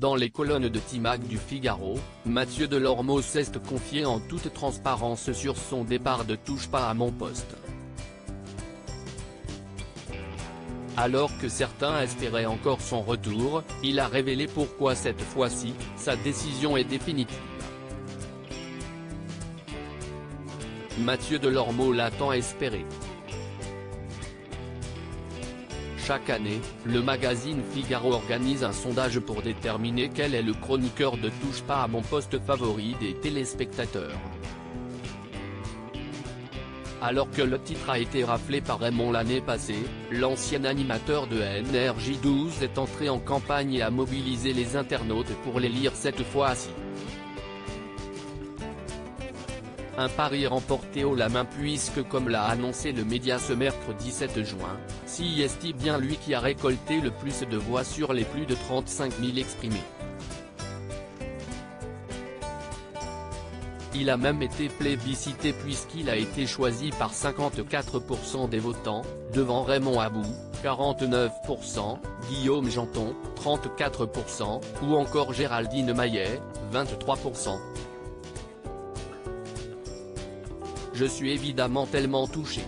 Dans les colonnes de Timac du Figaro, Mathieu Delormeau s'est confié en toute transparence sur son départ de Touche pas à mon poste. Alors que certains espéraient encore son retour, il a révélé pourquoi cette fois-ci, sa décision est définitive. Mathieu Delormeau l'a tant espéré. Chaque année, le magazine Figaro organise un sondage pour déterminer quel est le chroniqueur de Touche pas à mon poste favori des téléspectateurs. Alors que le titre a été raflé par Raymond l'année passée, l'ancien animateur de NRJ12 est entré en campagne et a mobilisé les internautes pour l'élire cette fois-ci. Un pari remporté haut la main puisque comme l'a annoncé le média ce mercredi 7 juin, c'est bien lui qui a récolté le plus de voix sur les plus de 35 000 exprimées. Il a même été plébiscité puisqu'il a été choisi par 54% des votants, devant Raymond Abou, 49%, Guillaume Janton, 34%, ou encore Géraldine Maillet, 23%. Je suis évidemment tellement touché.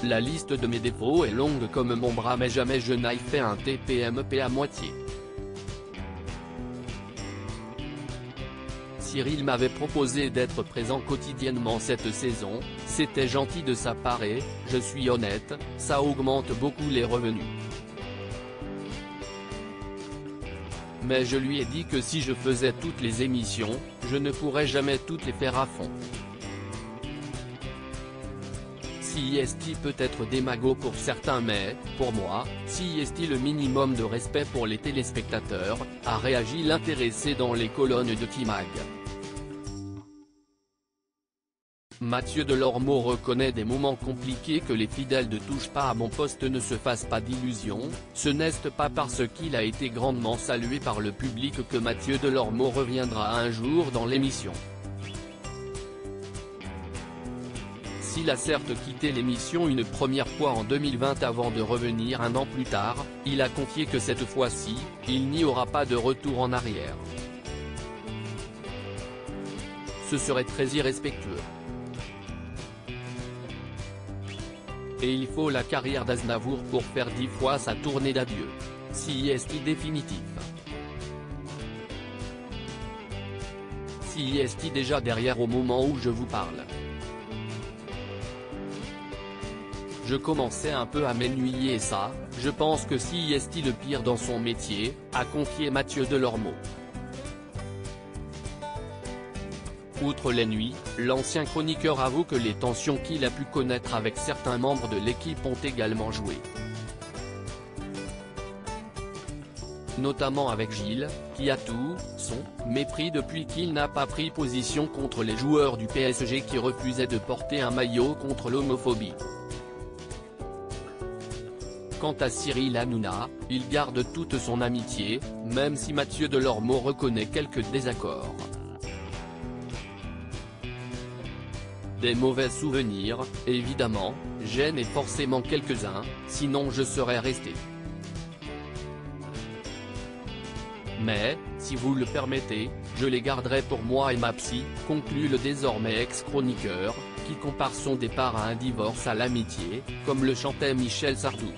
La liste de mes défauts est longue comme mon bras mais jamais je n'ai fait un TPMP à moitié. Cyril m'avait proposé d'être présent quotidiennement cette saison, c'était gentil de sa part et, je suis honnête, ça augmente beaucoup les revenus. Mais je lui ai dit que si je faisais toutes les émissions, je ne pourrais jamais toutes les faire à fond. C'est peut être démago pour certains mais, pour moi, c'est le minimum de respect pour les téléspectateurs, a réagi l'intéressé dans les colonnes de Timac. Mathieu Delormeau reconnaît des moments compliqués que les fidèles de Touche pas à mon poste ne se fassent pas d'illusions, ce n'est pas parce qu'il a été grandement salué par le public que Mathieu Delormeau reviendra un jour dans l'émission. S'il a certes quitté l'émission une première fois en 2020 avant de revenir un an plus tard, il a confié que cette fois-ci, il n'y aura pas de retour en arrière. Ce serait très irrespectueux. Et il faut la carrière d'Aznavour pour faire 10 fois sa tournée d'adieu. C'est définitif. C'est déjà derrière au moment où je vous parle. Je commençais un peu à m'ennuyer et ça, je pense que c'est le pire dans son métier, a confié Mathieu Delormeau. Outre les nuits, l'ancien chroniqueur avoue que les tensions qu'il a pu connaître avec certains membres de l'équipe ont également joué. Notamment avec Gilles, qui a tout son mépris depuis qu'il n'a pas pris position contre les joueurs du PSG qui refusaient de porter un maillot contre l'homophobie. Quant à Cyril Hanouna, il garde toute son amitié, même si Mathieu Delormeau reconnaît quelques désaccords. Des mauvais souvenirs, évidemment, j'en ai forcément quelques-uns, sinon je serais resté. Mais, si vous le permettez, je les garderai pour moi et ma psy, conclut le désormais ex-chroniqueur, qui compare son départ à un divorce à l'amitié, comme le chantait Michel Sardou.